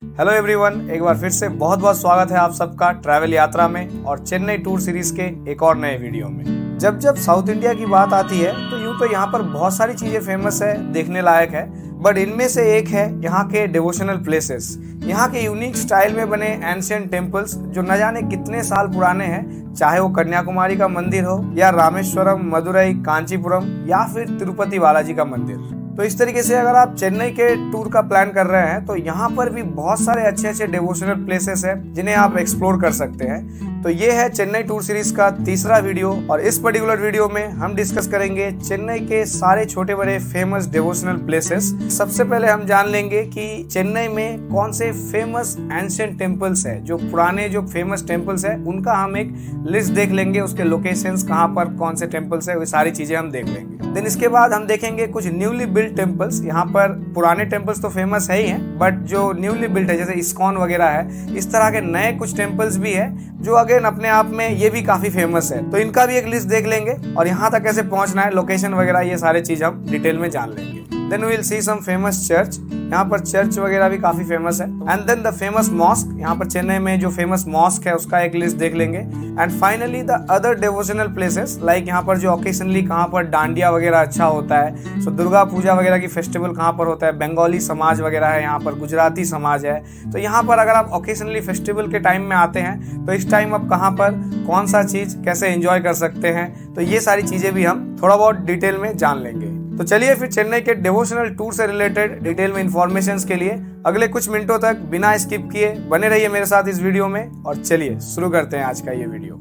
Hello everyone, एक बार फिर से बहुत बहुत स्वागत है आप सबका ट्रैवल यात्रा में और चेन्नई टूर सीरीज के एक और नए वीडियो में। जब जब साउथ इंडिया की बात आती है तो यूं तो यहाँ पर बहुत सारी चीजें फेमस है, देखने लायक है, बट इनमें से एक है यहाँ के डिवोशनल प्लेसेस। यहाँ के यूनिक स्टाइल में बने एंशिएंट टेम्पल्स जो न जाने कितने साल पुराने हैं, चाहे वो कन्याकुमारी का मंदिर हो या रामेश्वरम, मदुरई, कांचीपुरम या फिर तिरुपति बालाजी का मंदिर। तो इस तरीके से अगर आप चेन्नई के टूर का प्लान कर रहे हैं तो यहाँ पर भी बहुत सारे अच्छे अच्छे डिवोशनल प्लेसेस हैं जिन्हें आप एक्सप्लोर कर सकते हैं। तो ये है चेन्नई टूर सीरीज का तीसरा वीडियो और इस पर्टिकुलर वीडियो में हम डिस्कस करेंगे चेन्नई के सारे छोटे बड़े फेमस डिवोशनल प्लेसेस। सबसे पहले हम जान लेंगे कि चेन्नई में कौन से फेमस एंशिएंट टेम्पल्स है, जो पुराने जो फेमस टेम्पल्स है उनका हम एक लिस्ट देख लेंगे, उसके लोकेशंस कहाँ पर कौन से टेम्पल्स है, वो सारी चीजें हम देख लेंगे। देन इसके बाद हम देखेंगे कुछ न्यूली बिल्ट टेम्पल्स। यहाँ पर पुराने टेम्पल्स तो फेमस है ही हैं, बट जो न्यूली बिल्ट है जैसे इस्कॉन वगैरह है, इस तरह के नए कुछ टेम्पल्स भी है जो अगेन अपने आप में ये भी काफी फेमस है। तो इनका भी एक लिस्ट देख लेंगे और यहाँ तक कैसे पहुंचना है, लोकेशन वगैरह, ये सारे चीज हम डिटेल में जान लेंगे। Then we will see some famous church. यहाँ पर चर्च वगैरह भी काफी फेमस है। And then the famous mosque, यहाँ पर चेन्नई में जो फेमस मॉस्क है उसका एक लिस्ट देख लेंगे। And finally the other devotional places, like यहाँ पर जो ओकेशनली कहाँ पर डांडिया वगैरह अच्छा होता है, सो दुर्गा पूजा वगैरह की फेस्टिवल कहाँ पर होता है, बंगाली समाज वगैरह है, यहाँ पर गुजराती समाज है। तो यहाँ पर अगर आप ओकेशनली फेस्टिवल के टाइम में आते हैं तो इस टाइम आप कहाँ पर कौन सा चीज कैसे एंजॉय कर सकते हैं, तो ये सारी चीजें भी हम थोड़ा बहुत डिटेल में जान लेंगे। तो चलिए फिर चेन्नई के डिवोशनल टूर से रिलेटेड डिटेल में इंफॉर्मेशन के लिए अगले कुछ मिनटों तक बिना स्किप किए बने रहिए मेरे साथ इस वीडियो में। और चलिए शुरू करते हैं आज का ये वीडियो।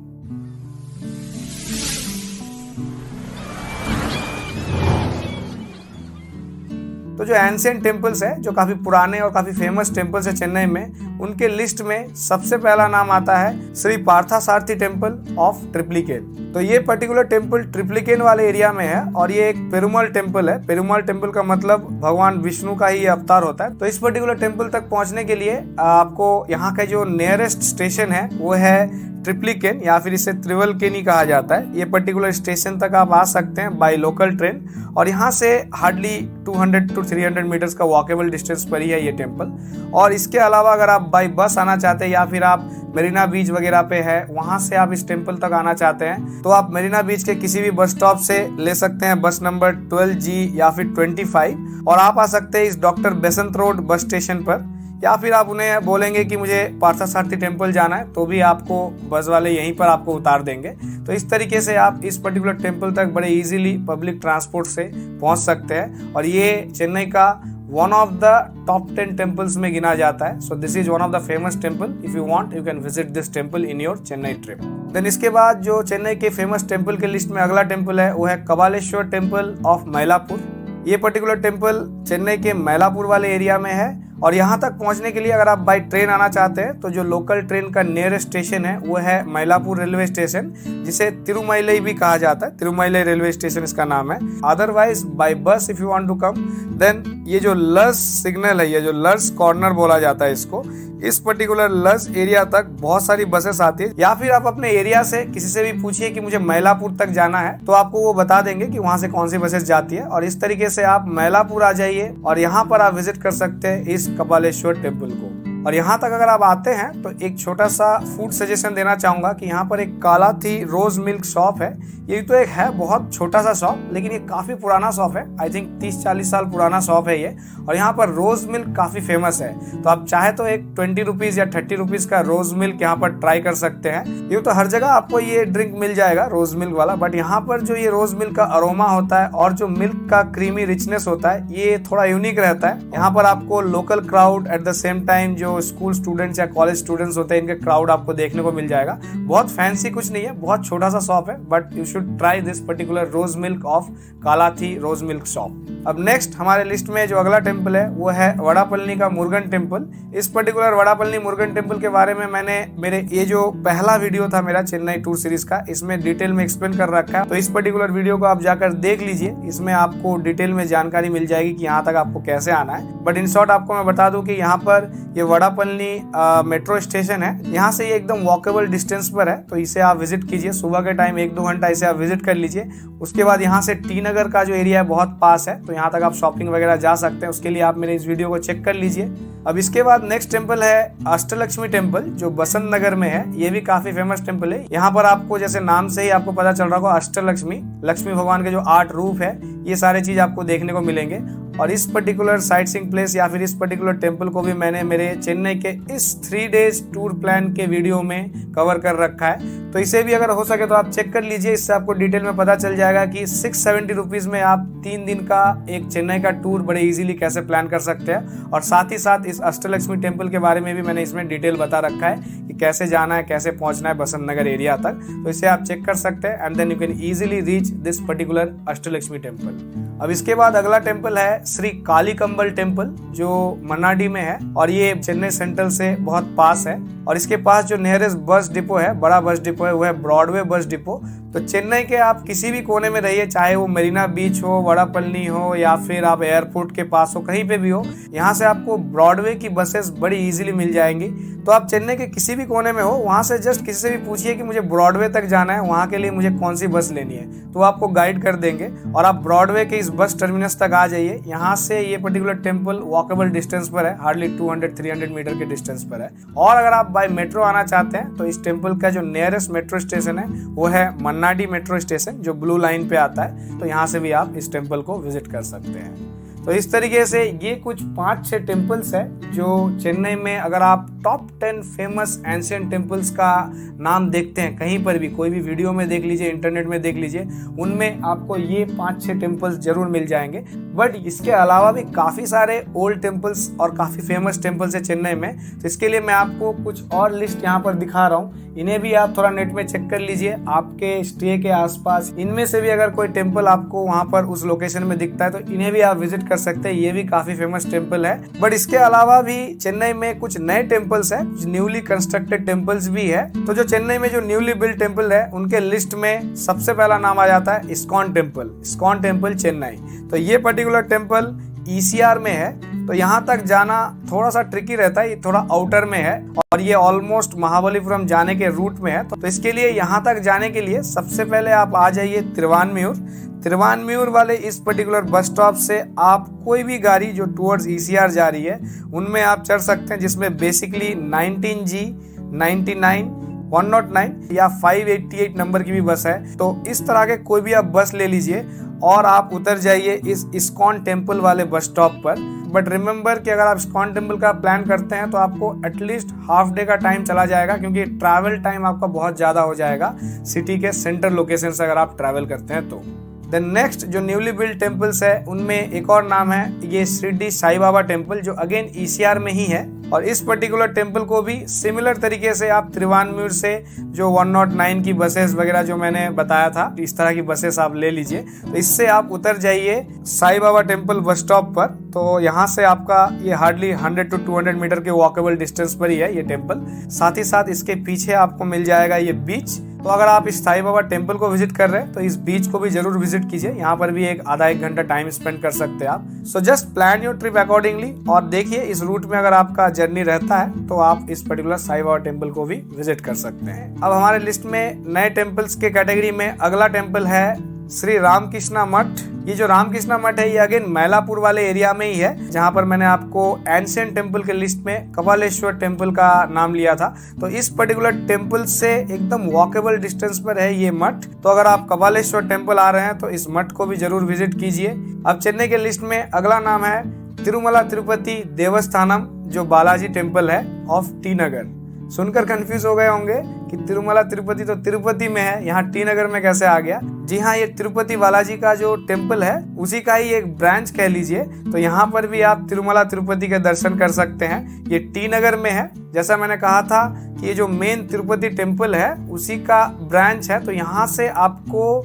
तो जो एंशिएंट टेम्पल्स है, जो काफी पुराने और काफी फेमस टेम्पल्स है चेन्नई में, उनके लिस्ट में सबसे पहला नाम आता है श्री पार्थसारथी टेम्पल ऑफ ट्रिप्लिकेन। तो ये पर्टिकुलर टेम्पल ट्रिप्लिकेन वाले एरिया में है और ये एक पेरुमल टेम्पल है। पेरुमल टेम्पल का मतलब भगवान विष्णु का ही अवतार होता है। तो इस पर्टिकुलर टेम्पल तक पहुंचने के लिए आपको यहाँ का जो नियरेस्ट स्टेशन है वो है ट्रिप्लिकेन, या फिर इसे त्रिवलकेनी कहा जाता है। ये पर्टिकुलर स्टेशन तक आप आ सकते हैं बाय लोकल ट्रेन और यहाँ से हार्डली 200 to 300 मीटर्स का वॉकेबल डिस्टेंस पर ही है ये टेम्पल। और इसके अलावा अगर आप बाय बस आना चाहते हैं या फिर आप मरीना बीच वगैरह पे है, वहां से आप इस टेम्पल तक आना चाहते हैं तो आप मरीना बीच के किसी भी बस स्टॉप से ले सकते हैं बस नंबर 12G या फिर 25 और आप आ सकते हैं इस डॉक्टर बेसंत रोड बस स्टेशन पर। या फिर आप उन्हें बोलेंगे कि मुझे पार्थसारथी टेम्पल जाना है तो भी आपको बस वाले यहीं पर आपको उतार देंगे। तो इस तरीके से आप इस पर्टिकुलर टेम्पल तक बड़े इजीली पब्लिक ट्रांसपोर्ट से पहुंच सकते हैं और ये चेन्नई का one of the top 10 temples में गिना जाता है। So this is one of the famous temple. If you want you can visit this temple in your Chennai trip. देन इसके बाद जो चेन्नई के फेमस टेम्पल के लिस्ट में अगला टेम्पल है वो है कपालेश्वर टेम्पल ऑफ मैलापुर। ये पर्टिकुलर टेम्पल चेन्नई के मैलापुर वाले एरिया में है और यहाँ तक पहुँचने के लिए अगर आप बाई ट्रेन आना चाहते हैं तो जो लोकल ट्रेन का नियरेस्ट स्टेशन है वो है मैलापुर रेलवे स्टेशन, जिसे तिरुमलई भी कहा जाता है। तिरुमलई रेलवे स्टेशन इसका नाम है। Otherwise by bus if you want to come, then ये जो लर्स सिग्नल है, ये जो लर्स कॉर्नर बोला जाता है इसको, इस पर्टिकुलर लर्स एरिया तक बहुत सारी बसेस आती है। या फिर आप अपने एरिया से किसी से भी पूछिए कि मुझे मैलापुर तक जाना है तो आपको वो बता देंगे कि वहां से कौन सी बसेस जाती है और इस तरीके से आप मैलापुर आ जाइए और यहाँ पर आप विजिट कर सकते हैं इस कपालेश्वर टेम्पल को। और यहाँ तक अगर आप आते हैं तो एक छोटा सा फूड सजेशन देना चाहूंगा कि यहाँ पर एक कालाथी रोज मिल्क शॉप है। ये तो एक है बहुत छोटा सा शॉप, लेकिन ये काफी पुराना शॉप है। आई थिंक 30-40 साल पुराना शॉप है ये और यहाँ पर रोज मिल्क काफी फेमस है। तो आप चाहे तो एक 20 रुपीज या 30 रुपीज का रोज मिल्क यहाँ पर ट्राई कर सकते हैं। ये तो हर जगह आपको ये ड्रिंक मिल जाएगा रोज मिल्क वाला, बट यहाँ पर जो ये रोज मिल्क का अरोमा होता है और जो मिल्क का क्रीमी रिचनेस होता है ये थोड़ा यूनिक रहता है। यहाँ पर आपको local crowd at the same time जो स्कूल स्टूडेंट्स या कॉलेज स्टूडेंट्स होते हैं इनके क्राउड आपको देखने को मिल जाएगा। बहुत फैंसी कुछ नहीं है, बहुत छोटा सा शॉप है, but you should try this particular rose milk of Kalathi rose milk shop. अब नेक्स्ट हमारे लिस्ट में जो अगला टेम्पल है वो है वड़ापल्ली का मुरुगन टेम्पल। इस पर्टिकुलर वड़ापल्ली मुरुगन टेम्पल के बारे में मैंने मेरे ये जो पहला वीडियो था मेरा चेन्नई टूर सीरीज का, इसमें डिटेल में एक्सप्लेन कर रखा है। तो इस पर्टिकुलर वीडियो को आप जाकर देख लीजिए, इसमें आपको डिटेल में जानकारी मिल जाएगी कि यहाँ तक आपको कैसे आना है। बट इन शॉर्ट आपको मैं बता दूं कि यहाँ पर ये वड़ापल्ली मेट्रो स्टेशन है, यहाँ से ये एकदम वॉकेबल डिस्टेंस पर है। तो इसे आप विजिट कीजिए, सुबह के टाइम 1-2 घंटा इसे से आप विजिट कर लीजिए। उसके बाद यहाँ से टी नगर का जो एरिया है बहुत पास है, तो यहाँ तक आप शॉपिंग वगैरह जा सकते हैं। उसके लिए आप मेरे इस वीडियो को चेक कर लीजिए। अब इसके बाद नेक्स्ट टेम्पल है अष्टलक्ष्मी टेम्पल, जो बसंत नगर में है। ये भी काफी फेमस टेम्पल है। यहाँ पर आपको जैसे नाम से ही आपको पता चल रहा होगा, अष्टलक्ष्मी, लक्ष्मी भगवान के जो 8 रूप है, ये सारे चीज आपको देखने को मिलेंगे। और इस पर्टिकुलर साइट सीइंग प्लेस या फिर इस पर्टिकुलर टेम्पल को भी मैंने मेरे चेन्नई के इस 3 डेज टूर प्लान के वीडियो में कवर कर रखा है, तो इसे भी अगर हो सके तो आप चेक कर लीजिए। इससे आपको डिटेल में पता चल जाएगा कि 670 रुपीज में आप 3 दिन का एक चेन्नई का टूर बड़े इजीली कैसे प्लान कर सकते हैं। और साथ ही साथ इस अष्टलक्ष्मी टेम्पल के बारे में भी मैंने इसमें डिटेल बता रखा है कि कैसे जाना है, कैसे पहुंचना है बसंत नगर एरिया तक, तो इसे आप चेक कर सकते हैं। And then you can easily reach this particular Ashtalakshmi temple. अब इसके बाद अगला टेम्पल है श्री कालीकंबल टेम्पल, जो मन्नाडी में है और ये चेन्नई सेंट्रल से बहुत पास है। और इसके पास जो नियरेस्ट बस डिपो है, बड़ा बस डिपो है, वो है ब्रॉडवे बस डिपो। तो चेन्नई के आप किसी भी कोने में रहिए, चाहे वो मरीना बीच हो, वड़ापल्ली हो, या फिर आप एयरपोर्ट के पास हो, कहीं पे भी हो, यहाँ से आपको ब्रॉडवे की बसेस बड़ी इजीली मिल जाएंगी। तो आप चेन्नई के किसी भी कोने में हो, वहां से जस्ट किसी से भी पूछिए कि मुझे ब्रॉडवे तक जाना है, वहां के लिए मुझे कौन सी बस लेनी है, तो आपको गाइड कर देंगे और आप ब्रॉडवे के इस बस टर्मिनस तक आ जाइए। यहाँ से ये पर्टिकुलर टेम्पल वॉकेबल डिस्टेंस पर है, हार्डली 200-300 मीटर के डिस्टेंस पर है। और अगर आप बाय मेट्रो आना चाहते हैं तो इस टेम्पल का जो नियरेस्ट मेट्रो स्टेशन है वो है मन्नाडी मेट्रो स्टेशन, जो ब्लू लाइन पे आता है। तो यहाँ से भी आप इस टेम्पल को विजिट कर सकते हैं। तो इस तरीके से ये कुछ 5-6 टेम्पल्स है जो चेन्नई में, अगर आप टॉप 10 फेमस एंशिएंट टेम्पल्स का नाम देखते हैं कहीं पर भी, कोई भी वीडियो में देख लीजिए, इंटरनेट में देख लीजिए, उनमें आपको ये 5-6 टेम्पल्स जरूर मिल जाएंगे। बट इसके अलावा भी काफ़ी सारे ओल्ड टेम्पल्स और काफ़ी फेमस टेम्पल्स है चेन्नई में। तो इसके लिए मैं आपको कुछ और लिस्ट यहाँ पर दिखा रहा हूँ, इन्हें भी आप थोड़ा नेट में चेक कर लीजिए। आपके स्टे के आसपास इनमें से भी अगर कोई टेम्पल आपको वहाँ पर उस लोकेशन में दिखता है तो इन्हें भी आप विजिट कर सकते हैं। ये भी काफी फेमस टेम्पल है। बट इसके अलावा भी चेन्नई में कुछ नए टेम्पल्स हैं, न्यूली कंस्ट्रक्टेड टेम्पल्स भी है। तो जो चेन्नई में जो न्यूली बिल्ड टेम्पल है, उनके लिस्ट में सबसे पहला नाम आ जाता है ISKCON temple. ISKCON temple Chennai, तो ये पर्टिकुलर टेम्पल ECR में है। तो यहाँ तक जाना थोड़ा सा ट्रिकी रहता है, ये थोड़ा आउटर में है और ये ऑलमोस्ट महाबलीपुरम जाने के रूट में है। तो इसके लिए यहाँ तक जाने के लिए सबसे पहले आप आ जाइए तिरुवान्मियूर वाले इस पर्टिकुलर बस स्टॉप से आप कोई भी गाड़ी जो टुवर्ड्स ECR जा रही है उनमें आप चढ़ सकते हैं, जिसमें बेसिकली 19G, 99, 109 या 588 नंबर की भी बस है। तो इस तरह के कोई भी आप बस ले लीजिए और आप उतर जाइए इस इस्कॉन टेम्पल वाले बस स्टॉप पर। बट रिमेंबर कि अगर आप इस्कॉन टेम्पल का प्लान करते हैं तो आपको एटलीस्ट हाफ डे का टाइम चला जाएगा, क्योंकि ट्रैवल टाइम आपका बहुत ज़्यादा हो जाएगा सिटी के सेंटर लोकेशन से अगर आप ट्रैवल करते हैं तो। देन नेक्स्ट जो न्यूली बिल्ड टेम्पल्स है उनमें एक और नाम है ये शिरडी साई बाबा टेम्पल, जो अगेन ECR में ही है। और इस पर्टिकुलर टेम्पल को भी सिमिलर तरीके से आप तिरुवान्मियूर से जो 109 की बसेस वगैरह जो मैंने बताया था, इस तरह की बसेस आप ले लीजिए। तो इससे आप उतर जाइए Sai Baba temple bus stop पर। तो यहाँ से आपका ये हार्डली 100-200 मीटर के वॉकेबल डिस्टेंस पर ही है ये टेम्पल। साथ ही साथ इसके पीछे आपको मिल जाएगा ये बीच। तो अगर आप इस साई बाबा टेम्पल को विजिट कर रहे हैं तो इस बीच को भी जरूर विजिट कीजिए। यहाँ पर भी आधा-1 घंटा टाइम स्पेंड कर सकते हैं आप। So just plan your trip accordingly और देखिए इस रूट में अगर आपका जर्नी रहता है तो आप इस पर्टिकुलर साई बाबा टेम्पल को भी विजिट कर सकते हैं। अब हमारे लिस्ट में नए टेम्पल्स के कैटेगरी में अगला टेम्पल है श्री रामकृष्णा मठ। ये जो रामकृष्णा मठ है ये अगेन मैलापुर वाले एरिया में ही है, जहाँ पर मैंने आपको एंशिएंट टेम्पल के लिस्ट में कपालेश्वर टेम्पल का नाम लिया था। तो इस पर्टिकुलर टेम्पल से एकदम वॉकेबल डिस्टेंस पर है ये मठ। तो अगर आप कपालेश्वर टेम्पल आ रहे हैं तो इस मठ को भी जरूर विजिट कीजिए। अब चेन्नई के लिस्ट में अगला नाम है तिरुमला तिरुपति देवस्थानम, जो बालाजी टेम्पल है ऑफ टी नगर। सुनकर कंफ्यूज हो गए होंगे कि तिरुमला तिरुपति तो तिरुपति में है, यहाँ टी नगर में कैसे आ गया। जी हाँ, ये तिरुपति बालाजी का जो टेम्पल है उसी का ही एक ब्रांच कह लीजिए। तो यहाँ पर भी आप तिरुमला तिरुपति के दर्शन कर सकते हैं। ये टी नगर में है। जैसा मैंने कहा था कि ये जो मेन तिरुपति टेम्पल है उसी का ब्रांच है। तो यहाँ से आपको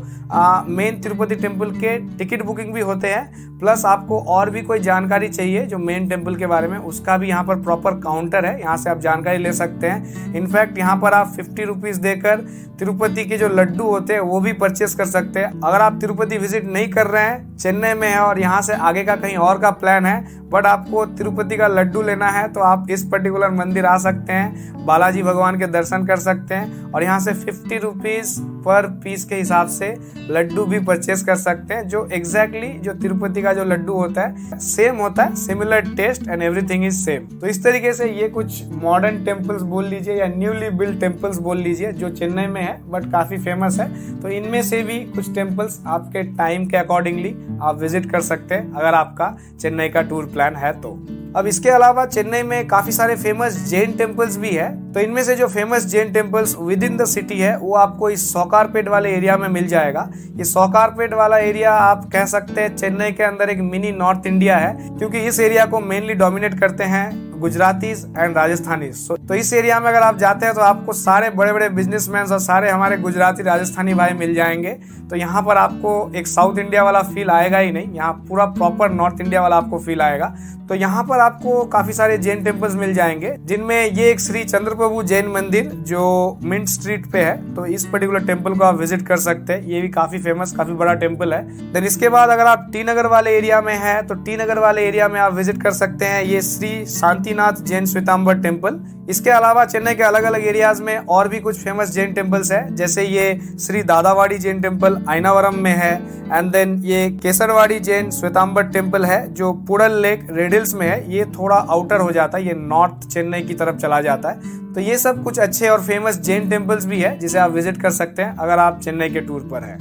मेन तिरुपति टेम्पल के टिकट बुकिंग भी होते हैं, प्लस आपको और भी कोई जानकारी चाहिए जो मेन टेम्पल के बारे में, उसका भी यहाँ पर प्रॉपर काउंटर है, यहाँ से आप जानकारी ले सकते हैं। इनफैक्ट यहाँ पर आप 50 रुपीज़ देकर तिरुपति के जो लड्डू होते हैं वो भी परचेस कर सकते हैं। अगर आप तिरुपति विजिट नहीं कर रहे हैं चेन्नई में है और यहाँ से आगे का कहीं और का प्लान है, बट आपको तिरुपति का लड्डू लेना है तो आप इस पर्टिकुलर मंदिर आ सकते हैं, बालाजी भगवान के दर्शन कर सकते हैं और यहाँ से 50 रुपीज़ पर पीस के हिसाब से लड्डू भी परचेस कर सकते हैं, जो एग्जैक्टली जो तिरुपति का जो लड्डू होता है सेम होता है, similar taste and everything is same. तो इस तरीके से ये कुछ मॉडर्न टेम्पल्स बोल लीजिए या न्यूली बिल्ड टेम्पल्स बोल लीजिए जो चेन्नई में है बट काफ़ी फेमस है। तो इनमें से भी कुछ टेम्पल्स आपके टाइम के अकॉर्डिंगली आप विजिट कर सकते हैं अगर आपका चेन्नई का टूर प्लान है तो। अब इसके अलावा चेन्नई में काफी सारे फेमस जैन टेम्पल्स भी है। तो इनमें से जो famous Jain temples with in the city है वो आपको इस सौकारपेट वाले एरिया में मिल जाएगा। ये सौकारपेट वाला एरिया आप कह सकते हैं चेन्नई के अंदर एक मिनी नॉर्थ इंडिया है, क्योंकि इस एरिया को मेनली डोमिनेट करते हैं गुजरातीज एंड राजस्थानीज। तो इस एरिया में अगर आप जाते हैं तो आपको सारे बड़े बड़े बिजनेसमैन और सारे हमारे गुजराती राजस्थानी भाई मिल जाएंगे। तो यहाँ पर आपको एक साउथ इंडिया वाला फील आएगा ही नहीं, यहाँ पूरा प्रॉपर नॉर्थ इंडिया वाला आपको फील आएगा। तो यहाँ पर आपको काफी सारे जैन टेम्पल्स मिल जाएंगे, जिनमें ये एक श्री चंद्रप्रभु जैन मंदिर जो मिंट स्ट्रीट पे है, तो इस पर्टिकुलर टेम्पल को आप विजिट कर सकते हैं। ये भी काफी फेमस, काफी बड़ा टेम्पल है। देन इसके बाद अगर आप टी नगर वाले एरिया में है तो टी नगर वाले एरिया में आप विजिट कर सकते हैं ये श्री शांतिनाथ जैन श्वेतांबर टेम्पल। इसके अलावा चेन्नई के अलग अलग एरियाज में और भी कुछ फेमस जैन टेम्पल्स है, जैसे ये श्री दादावाड़ी जैन टेम्पल आयनावरम में है, एंड देन ये केसरवाड़ी जैन श्वेतांबर टेम्पल है जो पुडल लेक रेडिल्स में है। ये थोड़ा आउटर हो जाता है, ये नॉर्थ चेन्नई की तरफ चला जाता है। तो ये सब कुछ अच्छे और फेमस जैन टेम्पल्स भी है जिसे आप विजिट कर सकते हैं अगर आप चेन्नई के टूर पर है।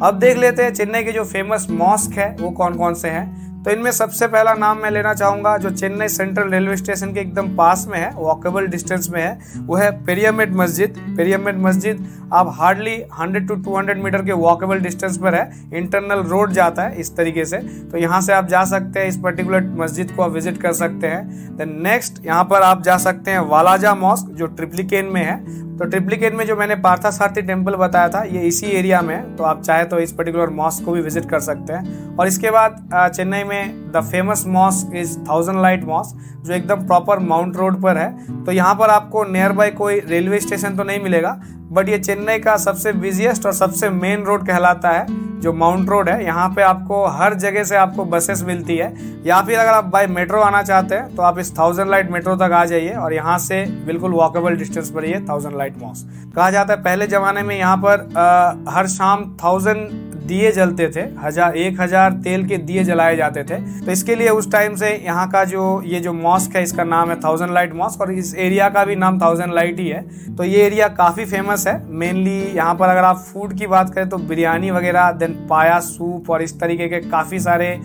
अब देख लेते हैं चेन्नई के जो फेमस मॉस्क है वो कौन कौन से हैं। तो इनमें सबसे पहला नाम मैं लेना चाहूंगा जो चेन्नई सेंट्रल रेलवे स्टेशन के एकदम पास में है, वॉकेबल डिस्टेंस में है, वो है पेरियामेड मस्जिद। पेरियामेड मस्जिद आप हार्डली 100 to 200 मीटर के वॉकेबल डिस्टेंस पर है, इंटरनल रोड जाता है इस तरीके से। तो यहाँ से आप जा सकते हैं, इस पर्टिकुलर मस्जिद को आप विजिट कर सकते हैं। देन नेक्स्ट यहाँ पर आप जा सकते हैं वालाजा मॉस्क जो ट्रिप्लिकेन में है। तो ट्रिप्लिकेन में जो मैंने पार्थसारथी टेम्पल बताया था ये इसी एरिया में है, तो आप चाहे तो इस पर्टिकुलर मॉस्क को भी विजिट कर सकते हैं। और इसके बाद चेन्नई में the famous mosque is thousand light mosque जो एकदम प्रॉपर माउंट रोड पर है। तो यहाँ पर आपको नियर बाय कोई रेलवे स्टेशन तो नहीं मिलेगा, बट ये चेन्नई का सबसे बिजिएस्ट और सबसे मेन रोड कहलाता है जो माउंट रोड है। यहाँ पे आपको हर जगह से आपको बसेस मिलती है, या फिर अगर आप बाय मेट्रो आना चाहते हैं तो आप इस थाउजेंड लाइट मेट्रो तक आ जाइए और यहाँ से बिल्कुल वॉकेबल डिस्टेंस पर ही है थाउजेंड लाइट मॉस्क। कहा जाता है पहले जमाने में यहाँ पर हर शाम 1000 दिए जलते थे, 1000 तेल के दिए जलाए जाते थे। तो इसके लिए उस टाइम से यहाँ का ये जो मॉस्क है इसका नाम है थाउजेंड लाइट मॉस्क, और इस एरिया का भी नाम थाउजेंड लाइट ही है। तो ये एरिया काफी फेमस है। मेनली यहाँ पर अगर आप फूड की बात करें तो बिरयानी वगैरह, देन पाया सूप और इस तरीके के काफी सारे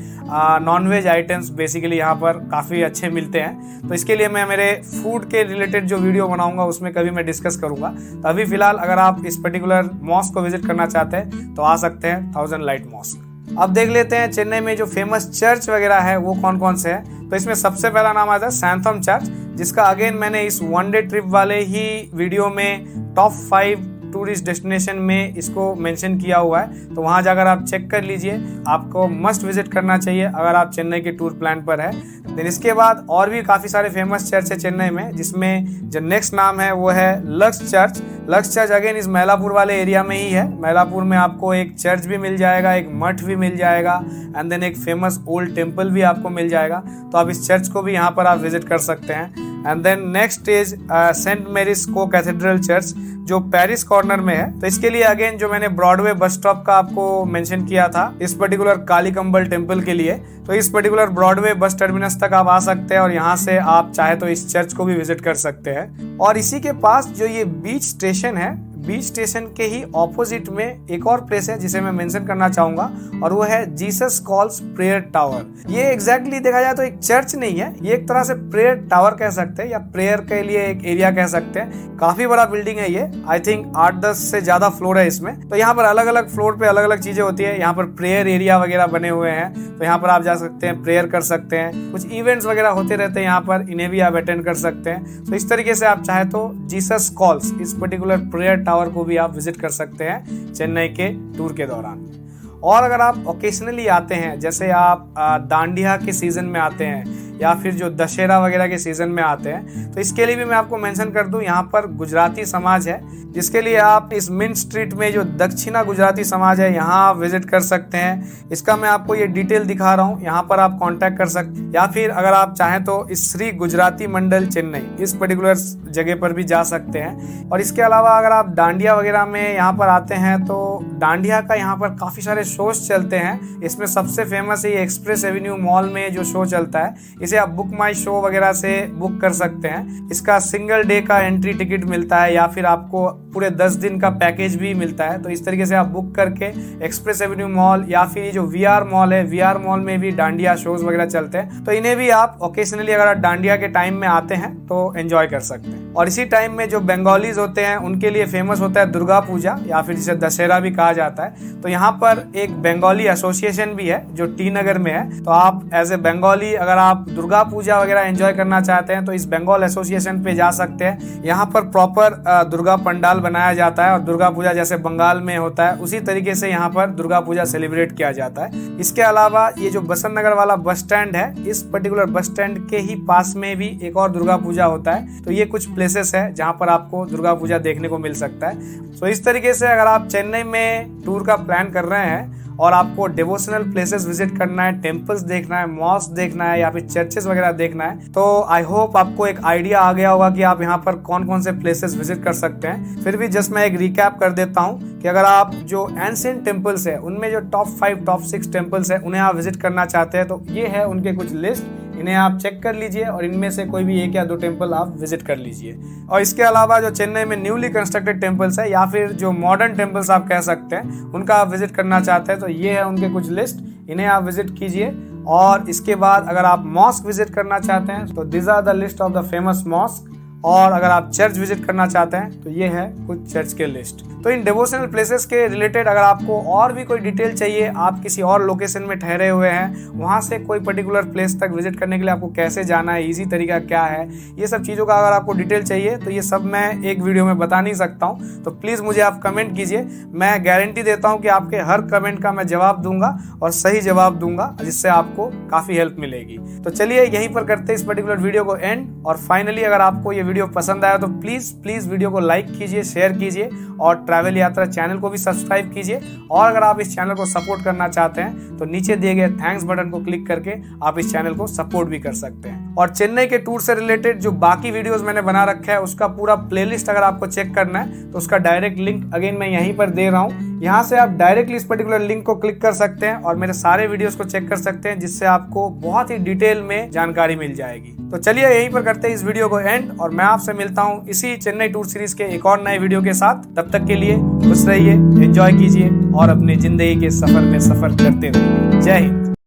नॉनवेज आइटम्स बेसिकली यहाँ पर काफी अच्छे मिलते हैं। तो इसके लिए मैं मेरे फूड के रिलेटेड जो वीडियो बनाऊंगा उसमें कभी मैं डिस्कस करूंगा। तो अभी फिलहाल अगर आप इस पर्टिकुलर मॉस्क को विजिट करना चाहते हैं तो आ सकते हैं थाउजेंड लाइट मॉस्क। अब देख लेते हैं चेन्नई में जो फेमस चर्च वगैरह है वो कौन कौन से हैं। तो इसमें सबसे पहला नाम आता है सैंथम चर्च, जिसका अगेन मैंने इस वन डे ट्रिप वाले ही वीडियो में टॉप 5 टूरिस्ट डेस्टिनेशन में इसको मेंशन किया हुआ है। तो वहां जाकर आप चेक कर लीजिए, आपको मस्ट विजिट करना चाहिए अगर आप चेन्नई के टूर प्लान पर है। देन इसके बाद और भी काफी सारे फेमस चर्च है चेन्नई में, जिसमें जो नेक्स्ट नाम है वो है lux church. Lux church again इस मैलापुर वाले एरिया में ही है। मैलापुर में आपको एक चर्च भी मिल जाएगा, एक मठ भी मिल जाएगा, एंड देन एक फेमस ओल्ड टेम्पल भी आपको मिल जाएगा। तो आप इस चर्च को भी यहाँ पर आप विजिट कर सकते हैं। And then next is saint Mary's को कैथेड्रल चर्च जो पेरिस कॉर्नर में है। तो इसके लिए अगेन जो मैंने ब्रॉडवे बस स्टॉप का आपको मेंशन किया था इस पर्टिकुलर कालीकंबल टेम्पल के लिए, तो इस पर्टिकुलर ब्रॉडवे बस टर्मिनस तक आप आ सकते हैं और यहाँ से आप चाहे तो इस चर्च को भी विजिट कर सकते हैं। और इसी के पास जो ये बीच स्टेशन है, बीच स्टेशन के ही ऑपोजिट में एक और प्लेस है जिसे मैं मेंशन करना चाहूंगा, और वो है जीसस कॉल्स प्रेयर टावर। ये एग्जैक्टली देखा जाए तो एक चर्च नहीं है, ये एक तरह से प्रेयर टावर कह सकते हैं या प्रेयर के लिए एक एरिया कह सकते हैं। काफी बड़ा बिल्डिंग है ये, आई थिंक 8-10 से ज्यादा फ्लोर है इसमें। तो यहाँ पर अलग अलग फ्लोर पे अलग अलग चीजें होती है। यहाँ पर प्रेयर एरिया वगैरह बने हुए हैं, तो यहाँ पर आप जा सकते हैं, प्रेयर कर सकते हैं। कुछ इवेंट्स वगैरह होते रहते हैं यहाँ पर, इन्हें भी आप अटेंड कर सकते हैं। तो इस तरीके से आप चाहे तो जीसस कॉल्स इस पर्टिकुलर प्रेयर टावर को भी आप विजिट कर सकते हैं चेन्नई के टूर के दौरान। और अगर आप ओकेशनली आते हैं, जैसे आप दांडिया के सीजन में आते हैं या फिर जो दशहरा वगैरह के सीजन में आते हैं। तो इसके लिए भी मैं आपको मेंशन कर दूं, यहाँ पर गुजराती समाज है, जिसके लिए आप इस मिंट स्ट्रीट में जो दक्षिणा गुजराती समाज है यहाँ आप विजिट कर सकते हैं। इसका मैं आपको ये डिटेल दिखा रहा हूँ, यहाँ पर आप कांटेक्ट कर सकते हैं, या फिर अगर आप चाहें तो इस श्री गुजराती मंडल चेन्नई इस पर्टिकुलर जगह पर भी जा सकते हैं। और इसके अलावा अगर आप डांडिया वगैरह में यहाँ पर आते हैं तो डांडिया का यहाँ पर काफी सारे शोज चलते हैं। इसमें सबसे फेमस है एक्सप्रेस एवेन्यू मॉल में जो शो चलता है, इसे आप बुक माई शो वगैरह से बुक कर सकते हैं। इसका सिंगल डे का एंट्री टिकट मिलता है या फिर आपको पूरे 10 दिन का पैकेज भी मिलता है। तो इस तरीके से आप बुक करके एक्सप्रेस एवेन्यू मॉल या फिर ये जो वीआर मॉल है, वीआर मॉल में भी डांडिया शोज वगैरह चलते हैं। तो इन्हें भी आप ओकेजनली अगर आप डांडिया के टाइम में आते हैं तो एंजॉय कर सकते हैं। और इसी टाइम में जो बंगालीज होते हैं उनके लिए फेमस होता है दुर्गा पूजा या फिर जिसे दशहरा भी कहा जाता है। तो यहाँ पर एक बंगाली एसोसिएशन भी है जो टी नगर में है। तो आप एज ए बंगाली अगर आप दुर्गा पूजा वगैरह एंजॉय करना चाहते हैं तो इस बंगाल एसोसिएशन पे जा सकते हैं। यहाँ पर प्रॉपर दुर्गा पंडाल बनाया जाता है और दुर्गा पूजा जैसे बंगाल में होता है उसी तरीके से यहाँ पर दुर्गा पूजा सेलिब्रेट किया जाता है। इसके अलावा ये जो बसंत नगर वाला बस स्टैंड है, इस पर्टिकुलर बस स्टैंड के ही पास में भी एक और दुर्गा पूजा होता है। तो ये कुछ प्लेसेस है जहाँ पर आपको दुर्गा पूजा देखने को मिल सकता है। तो इस तरीके से अगर आप चेन्नई में टूर का प्लान कर रहे हैं और आपको डिवोशनल प्लेसेस विजिट करना है, टेम्पल्स देखना है, मॉस्क देखना है या फिर चर्चेस वगैरह देखना है, तो आई होप आपको एक आइडिया आ गया होगा कि आप यहाँ पर कौन कौन से प्लेसेस विजिट कर सकते हैं। फिर भी जस्ट मैं एक रिकैप कर देता हूँ कि अगर आप जो एंशिएंट टेम्पल्स है उनमें जो टॉप 5 टॉप 6 टेम्पल्स है उन्हें आप विजिट करना चाहते हैं तो ये है उनके कुछ लिस्ट, इन्हें आप चेक कर लीजिए और इनमें से कोई भी 1 या 2 टेम्पल आप विजिट कर लीजिए। और इसके अलावा जो चेन्नई में न्यूली कंस्ट्रक्टेड टेम्पल्स है या फिर जो मॉडर्न टेम्पल्स आप कह सकते हैं उनका आप विजिट करना चाहते हैं तो ये है उनके कुछ लिस्ट, इन्हें आप विजिट कीजिए। और इसके बाद अगर आप मॉस्क विजिट करना चाहते हैं तो this are the list of the famous mosque. और अगर आप चर्च विजिट करना चाहते हैं तो ये है कुछ चर्च के लिस्ट। तो इन डिवोशनल प्लेसेस के रिलेटेड अगर आपको और भी कोई डिटेल चाहिए, आप किसी और लोकेशन में ठहरे हुए हैं, वहां से कोई पर्टिकुलर प्लेस तक विजिट करने के लिए आपको कैसे जाना है, इजी तरीका क्या है, ये सब चीज़ों का अगर आपको डिटेल चाहिए तो ये सब मैं एक वीडियो में बता नहीं सकता हूँ। तो प्लीज़ मुझे आप कमेंट कीजिए, मैं गारंटी देता हूँ कि आपके हर कमेंट का मैं जवाब दूंगा और सही जवाब दूंगा, जिससे आपको काफ़ी हेल्प मिलेगी। तो चलिए यहीं पर करते हैं इस पर्टिकुलर वीडियो को एंड। और फाइनली अगर आपको ये वीडियो पसंद आया तो प्लीज़ वीडियो को लाइक कीजिए, शेयर कीजिए और ट्रैवल यात्रा चैनल को भी सब्सक्राइब कीजिए। और अगर आप इस चैनल को सपोर्ट करना चाहते हैं तो नीचे दिए गए थैंक्स बटन को क्लिक करके आप इस चैनल को सपोर्ट भी कर सकते हैं। और चेन्नई के टूर से रिलेटेड जो बाकी वीडियोस मैंने बना रखा है उसका पूरा प्लेलिस्ट अगर आपको चेक करना है तो उसका डायरेक्ट लिंक अगेन मैं यहीं पर दे रहा हूँ। यहाँ से आप डायरेक्टली इस पर्टिकुलर लिंक को क्लिक कर सकते हैं और मेरे सारे वीडियोस को चेक कर सकते हैं, जिससे आपको बहुत ही डिटेल में जानकारी मिल जाएगी। तो चलिए यहीं पर करते हैं इस वीडियो को एंड और मैं आपसे मिलता हूँ इसी चेन्नई टूर सीरीज के एक और नए वीडियो के साथ। तब तक के लिए खुश रहिए, एंजॉय कीजिए और अपनी जिंदगी के सफर में सफर करते रहिए। जय हिंद।